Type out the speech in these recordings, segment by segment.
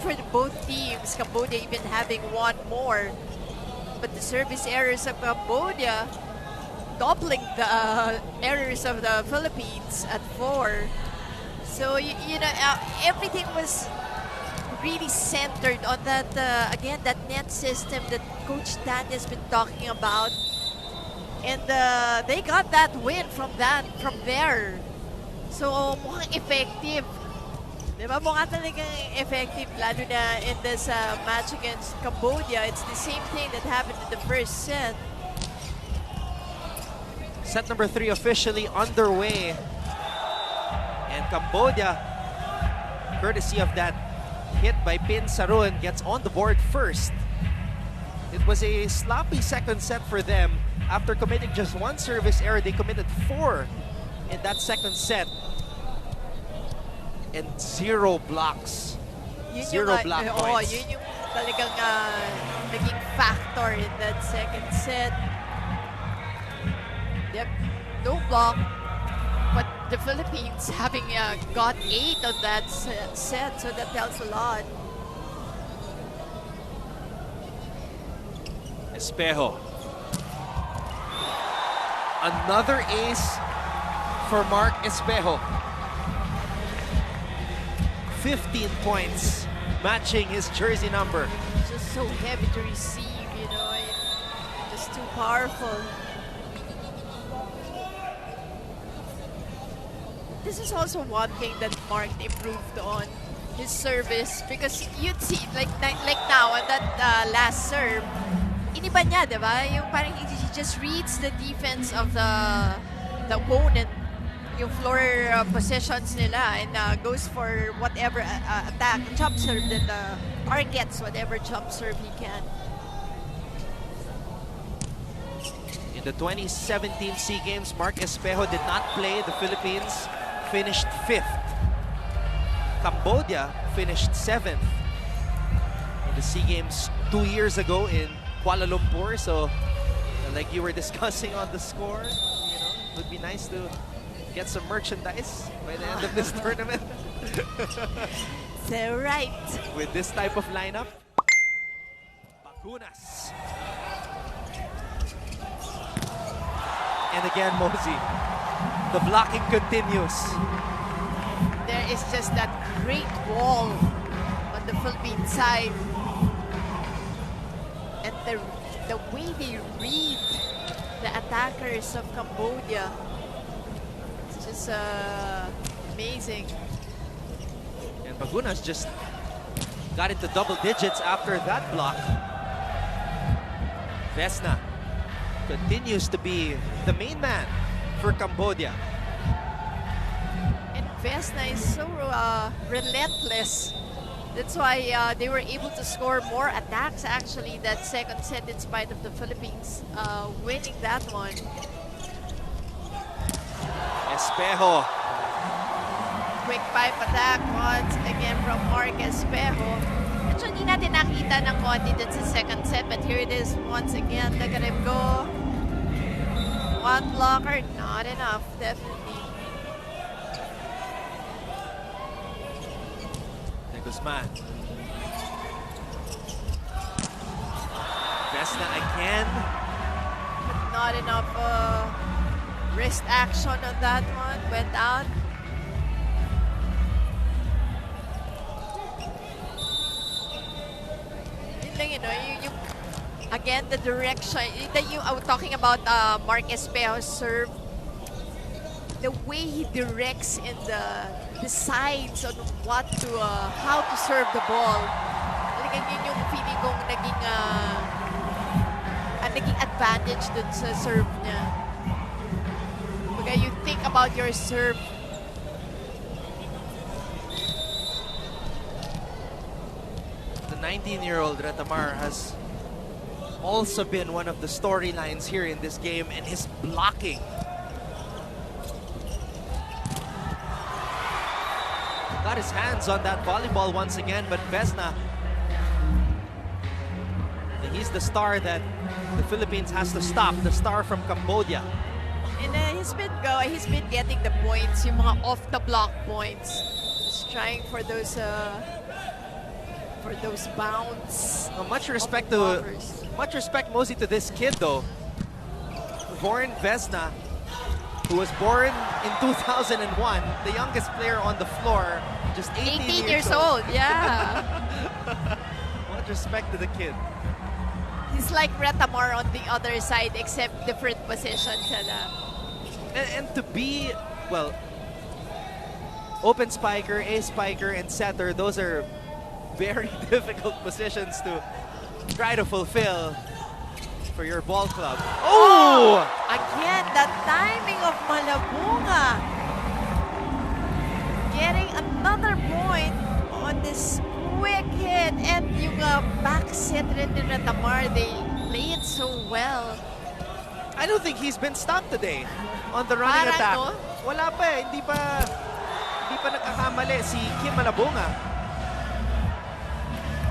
good for both teams. Cambodia even having one more. But the service errors of Cambodia doubling the errors of the Philippines at 4. So, everything was really centered on that, again, that net system that Coach Dan has been talking about. And they got that win from there. So, mukhang effective. Diba? Mukha talagang effective, lalo na in this match against Cambodia. It's the same thing that happened in the first set. Set number 3 officially underway. And Cambodia, courtesy of that hit by Pin Sarun, gets on the board first. It was a sloppy second set for them. After committing just 1 service error, they committed 4 in that second set. And 0 blocks. Zero block points. Yun yung talagang naging factor in that second set. Yep, no block. But the Philippines having got 8 on that set, so that tells a lot. Espejo. Another ace for Mark Espejo. 15 points, matching his jersey number. Just so heavy to receive, just too powerful. This is also one thing that Mark improved on, his service, because you'd see, like now, on that last serve, iniba niya, diba? Yung parang he just reads the defense of the opponent, yung floor possessions nila, and goes for whatever attack, jump serve that or gets whatever jump serve he can. In the 2017 SEA Games, Mark Espejo did not play. The Philippines finished 5th. Cambodia finished 7th in the SEA Games 2 years ago in Kuala Lumpur. So, like you were discussing on the score, it would be nice to get some merchandise by the end of this tournament. So right. With this type of lineup. Bakunas. And again, Mosey. The blocking continues. There is just that great wall on the Philippine side. And the way they read the attackers of Cambodia, it's just amazing. And Bagunas just got into double digits after that block. Vesna continues to be the main man for Cambodia. And Vesna is so relentless. That's why they were able to score more attacks actually that second set, in spite of the Philippines winning that one. Espejo. Quick pipe attack once again from Mark Espejo. Actually, hindi natin nakita ng konti dun sa second set, but here it is once again. Look at him go. One blocker, not enough, definitely. De Guzman. Vesna again. But not enough wrist action on that one. Went out. Again, the direction that you are talking about, Mark Espejo's serve, the way he directs in the sides on what to, how to serve the ball. Talagang yun yung feeling kong naging advantage dun sa serve niya. Kumbaga, you think about your serve. The 19-year-old Retamar has also been one of the storylines here in this game, and his blocking. Got his hands on that volleyball once again, but Vesna, he's the star that the Philippines has to stop, the star from Cambodia. And he's been getting the points, yung mga off the block points. Just trying for those for those bounce. Much respect blockers. mostly to this kid though. Born Vesna, who was born in 2001, the youngest player on the floor, just 18 years old. Yeah. Much respect to the kid. He's like Retamar on the other side, except different positions. And to be, well, open spiker, ace spiker, and setter, those are very difficult positions to try to fulfill for your ball club. Oh! Again, the timing of Malabunga. Getting another point on this quick hit. And yung back set rin ni Retamar, they play it so well. I don't think he's been stopped today on the running Parang, attack. no? Wala pa eh. Hindi pa nagkakamali si Kim Malabunga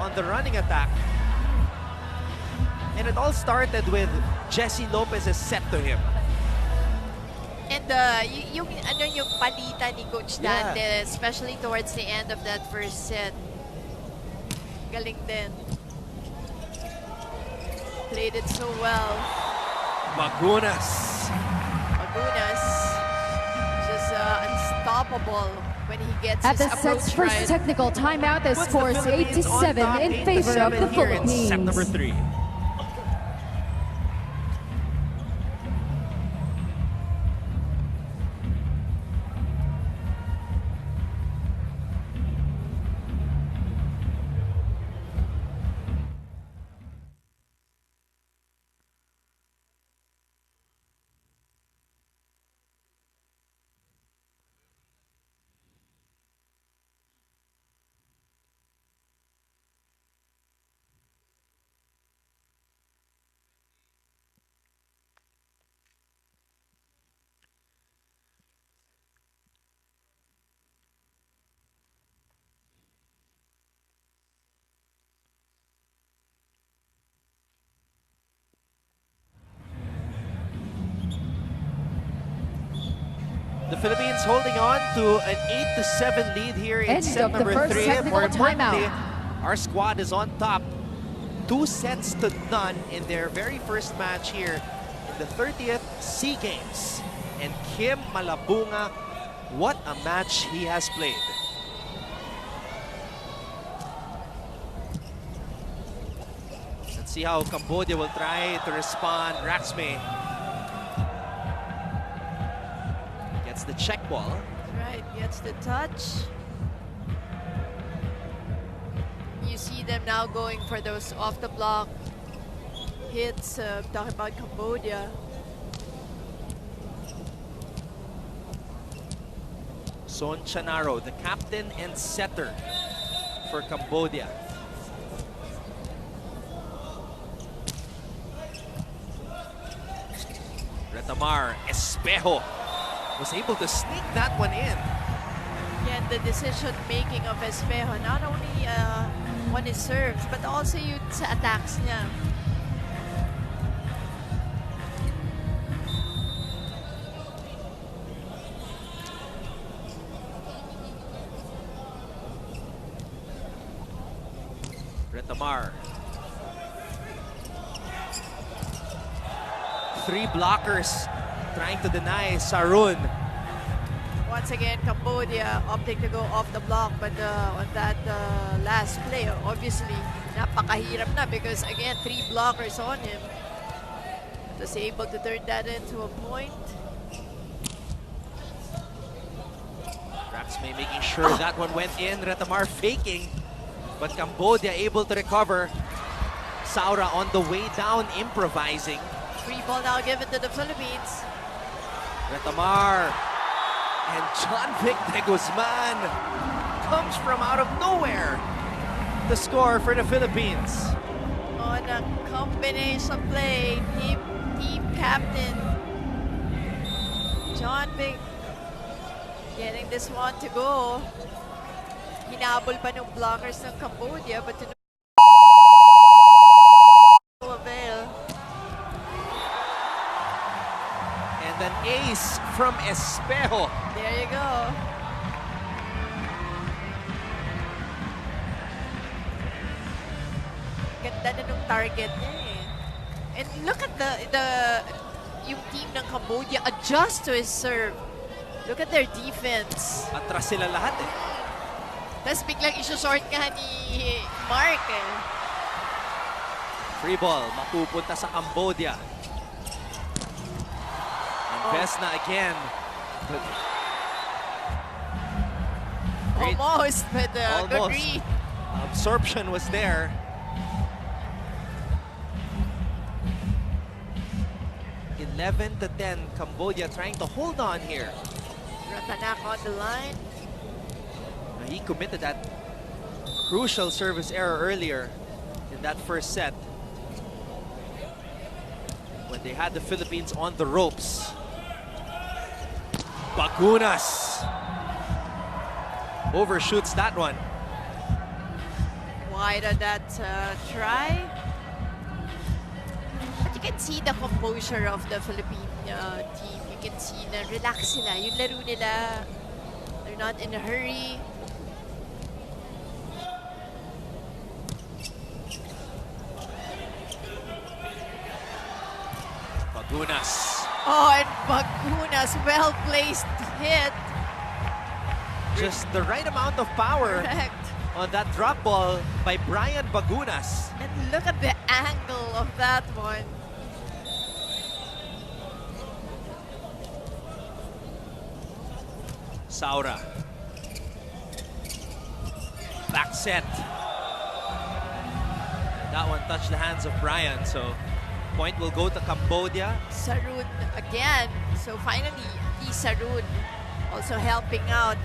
on the running attack. And it all started with Jesse Lopez's set to him. And yung palitan ni Coach Dante, especially towards the end of that first set. Galing din. Played it so well. Magunas. Just unstoppable when he gets At his the approach set's first right. technical timeout, the score is 8-7 in favor of the here in set number Philippines. 3. The Philippines holding on to an 8-7 lead here in End set of the number first 3. technical More importantly, timeout. our squad is on top. 2-0 in their very first match here in the 30th SEAGAMES. And Kim Malabunga, what a match he has played. Let's see how Cambodia will try to respond. Raxme gets the check ball. Right, gets the touch. You see them now going for those off the block hits. Talking about Cambodia. Son Chanaro, the captain and setter for Cambodia. Retamar Espejo was able to sneak that one in. Again, the decision making of Espejo, not only on his serves, but also yung sa attacks niya. Retamar. 3 blockers trying to deny Sarun. Once again, Cambodia opting to go off the block, but on that last play, obviously, napakahirap na because again, 3 blockers on him. Was able to turn that into a point. Raxme making sure that one went in. Retamar faking, but Cambodia able to recover. Saura on the way down, improvising. Free ball now given to the Philippines. Retamar and John Vic de Guzman comes from out of nowhere to score for the Philippines. On a combination play, team captain John Vic getting this one to go. Hinabol pa ng blockers ng Cambodia, but to no avail. And an ace from Espejo. There you go. Ganda na nung target niya eh. And look at yung team ng Cambodia adjust to his serve. Look at their defense. Atras sila lahat eh. Tapos biglang isusort nga ni Mark eh. Free ball, mapupunta sa Cambodia. And Vesna again. Almost, but good read. Absorption was there. (11 to 10), Cambodia trying to hold on here. Ratanak on the line. He committed that crucial service error earlier in that first set when they had the Philippines on the ropes. Bagunas overshoots that one. Wide on that try. But you can see the composure of the Philippine team. You can see na relax sila. Yung laro nila, they're not in a hurry. Bagunas. Oh, and Bagunas, well-placed hit. Just the right amount of power. Correct. On that drop ball by Brian Bagunas. And look at the angle of that one. Saura. Back set. That one touched the hands of Brian, so point will go to Cambodia. Sarun again. So finally, Sarun also helping out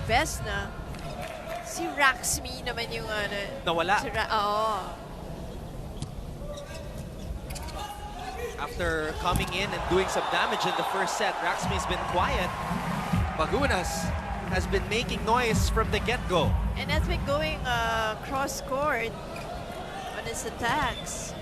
Vesna. Si Raxmi naman yung Nawala. Oo. After coming in and doing some damage in the first set, Raxmi's been quiet. Bagunas has been making noise from the get-go. And has been going cross-court on his attacks.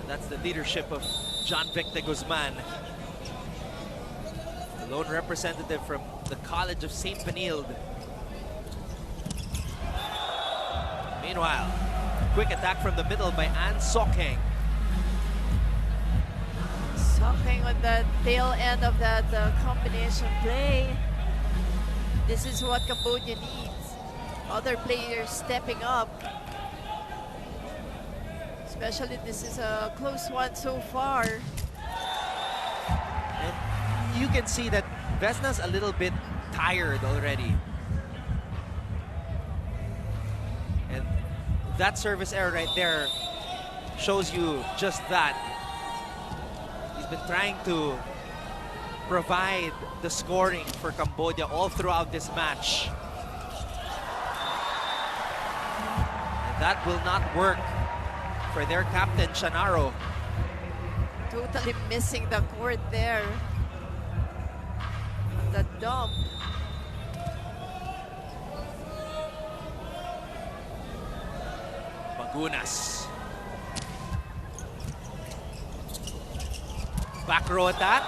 That's the leadership of John Victor Guzman, the lone representative from the College of St. Benilde. Meanwhile, quick attack from the middle by Ann Sokheng. Sokheng on the tail end of that combination play. This is what Cambodia needs. Other players stepping up. Especially this is a close one so far. And you can see that Vesna's a little bit tired already. And that service error right there shows you just that. He's been trying to provide the scoring for Cambodia all throughout this match. And that will not work for their captain, Chanaro. Totally missing the court there. On the dump. Bagunas. Back row attack.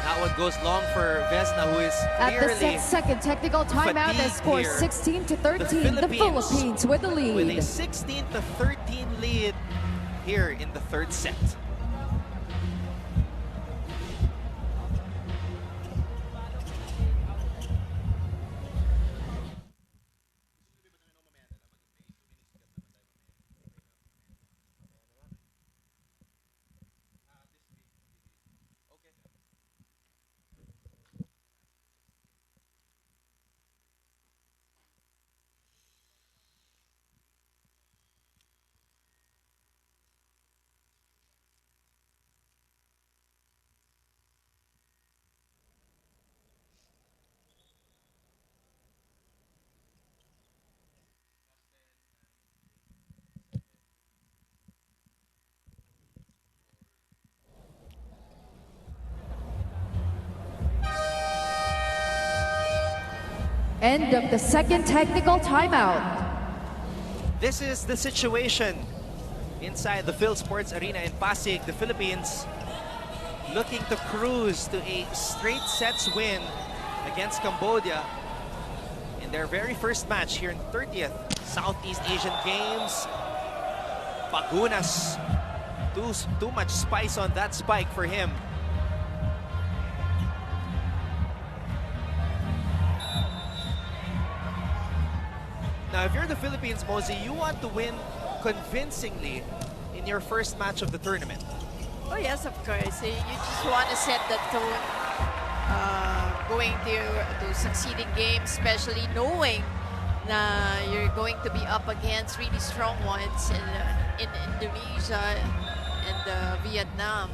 That one goes long for Vesna, who is At the clearly second technical timeout, the score here. 16 to 13. The Philippines with the lead. With a 16 to 13 lead here in the third set. End of the second technical timeout. This is the situation inside the Phil Sports Arena in Pasig. The Philippines looking to cruise to a straight sets win against Cambodia in their very first match here in 30th Southeast Asian Games. Pagunas, too much spice on that spike for him. Now, if you're the Philippines, Mosey, you want to win convincingly in your first match of the tournament. Oh yes, of course. You just want to set the tone going to succeeding games, especially knowing that you're going to be up against really strong ones in Indonesia and Vietnam.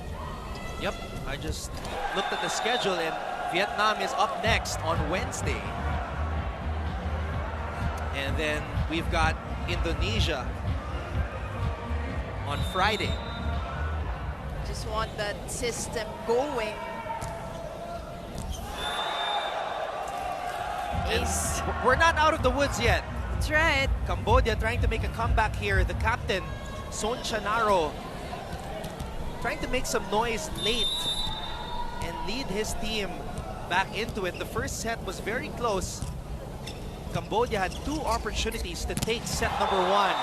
Yep, I just looked at the schedule and Vietnam is up next on Wednesday. And then we've got Indonesia on Friday. Just want that system going. Ace. We're not out of the woods yet. That's right. Cambodia trying to make a comeback here. The captain, Son Chanaro, trying to make some noise late and lead his team back into it. The first set was very close. Cambodia had 2 opportunities to take set number 1.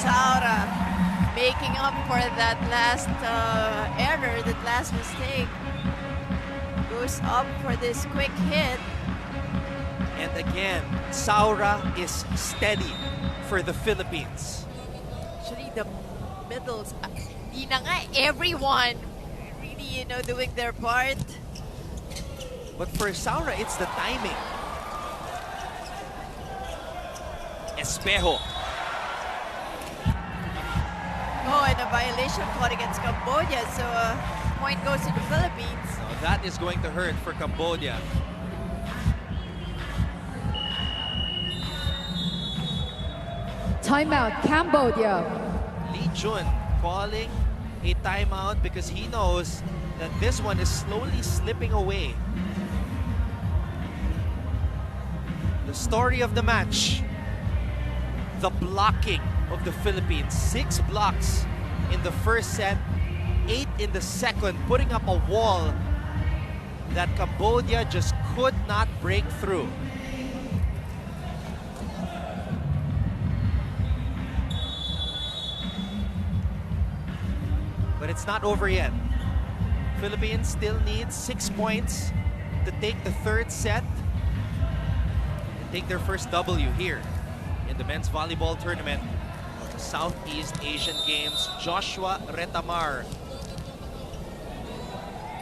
Saura making up for that last error, that last mistake. Goes up for this quick hit. And again, Saura is steady for the Philippines. Actually, the middles, everyone really, doing their part. But for Saura, it's the timing. Espejo. Oh, and a violation caught against Cambodia, so point goes to the Philippines. So that is going to hurt for Cambodia. Timeout, Cambodia. Lee Jun calling a timeout because he knows that this one is slowly slipping away. The story of the match, the blocking of the Philippines. 6 blocks in the first set, 8 in the second, putting up a wall that Cambodia just could not break through. But it's not over yet. Philippines still needs 6 points to take the third set and take their first W here in the men's volleyball tournament of the Southeast Asian Games. Joshua Retamar,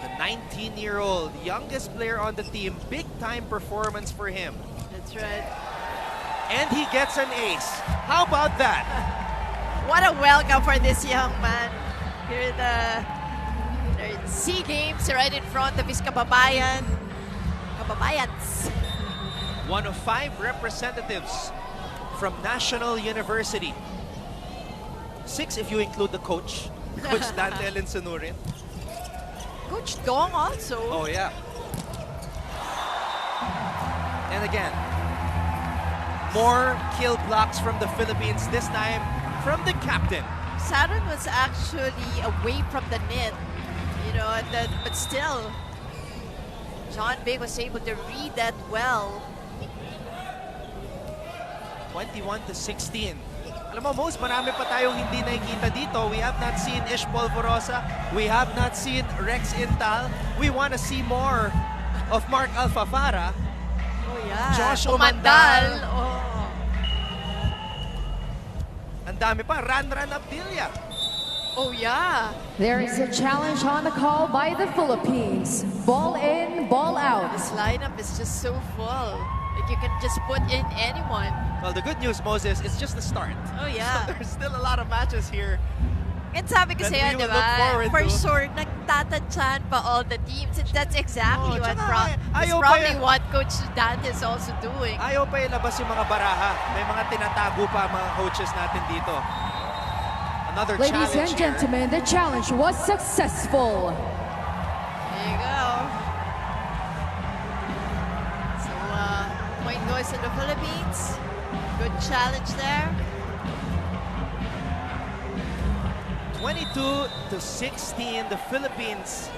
the 19-year-old youngest player on the team. Big time performance for him. That's right. And he gets an ace. How about that? What a welcome for this young man. Here the SEAGAMES right in front of his kababayans. One of 5 representatives from National University. 6 if you include the coach, Coach Dantel and Sonurin. Coach Dong also. Oh yeah. And again, more kill blocks from the Philippines, this time from the captain. Saturn was actually away from the net, but still, John Big was able to read that well. 21-16. Alam mo, most marami pa tayong hindi nakikita dito. We have not seen Ish Polvorosa. We have not seen Rex Intal. We want to see more of Mark Alfafara. Oh yeah. Josh Umandal. Umandal. Oh. Ang dami pa. Ran Abdilia. Oh yeah. There is a challenge on the call by the Philippines. Ball in, ball out. This lineup is just so full. Like you can just put in anyone. Well, the good news, Moses, it's just the start. Oh yeah. So there's still a lot of matches here. And sabi ko that sa'yo, we will diba? look forward For to. sure, nagtatansyahan pa all the teams. And that's exactly what tsaka that's ayaw pa probably yan. what Coach Dante is also doing. Ayaw pa ilabas yung mga baraha. May mga tinatago pa mga coaches natin dito. Another Ladies challenge and here. gentlemen, the challenge was successful. There you go. So, point goes to the Philippines. Good challenge there. 22-16, the Philippines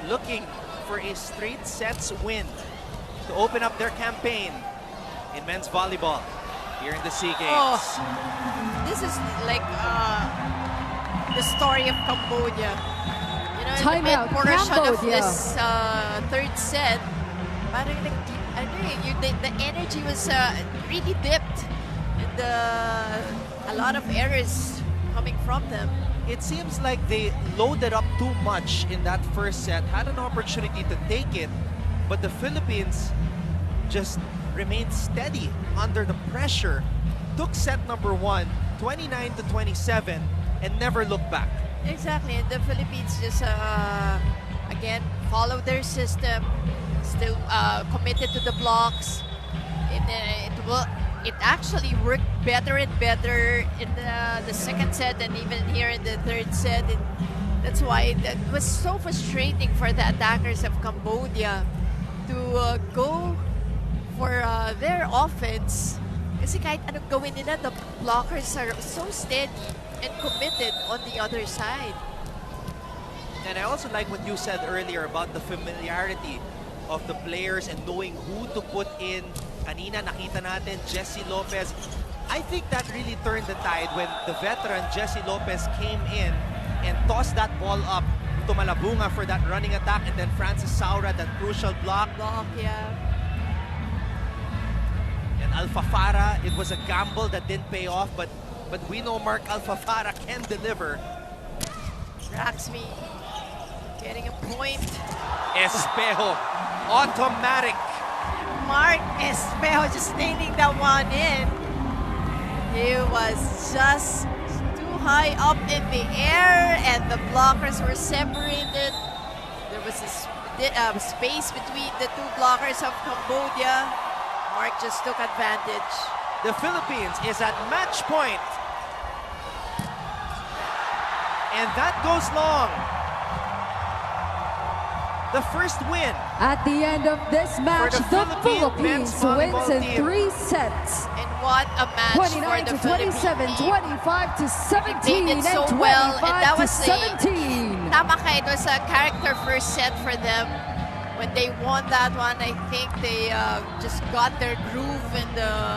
looking for a straight sets win to open up their campaign in men's volleyball here in the SEA Games. This is like the story of Cambodia. You know, in the Timeout, mid-portion of Cambodia. this third set, parang the energy was really dipped, and a lot of errors coming from them. It seems like they loaded up too much in that first set, had an opportunity to take it, but the Philippines just remained steady under the pressure, took set number 1, 29-27, and never looked back. Exactly, and the Philippines just again followed their system, still committed to the blocks. It actually worked better and better in the second set and even here in the third set. That's why that was so frustrating for the attackers of Cambodia to go for their offense. Kasi kahit anong gawin nila, the blockers are so steady and committed on the other side. And I also like what you said earlier about the familiarity of the players and knowing who to put in. Kanina nakita natin Jessie Lopez. I think that really turned the tide when the veteran Jessie Lopez came in and tossed that ball up to Malabunga for that running attack, and then Francis Saura, that crucial block. Yeah. And Alfafara, it was a gamble that didn't pay off, but we know Mark Alfafara can deliver. Raxby getting a point. Espejo, automatic. Mark Espejo just nailing that one in. He was just too high up in the air and the blockers were separated. There was a space between the two blockers of Cambodia. Mark just took advantage. The Philippines is at match point. And that goes long. The first win. At the end of this match, the the Philippine Philippines men's volleyball wins in team. 3 sets. And what a match for the 29-27, Philippines. 25-17, They did so and well, and that was 25-17. Tama ka, it was a character first set for them. When they won that one, I think they just got their groove in the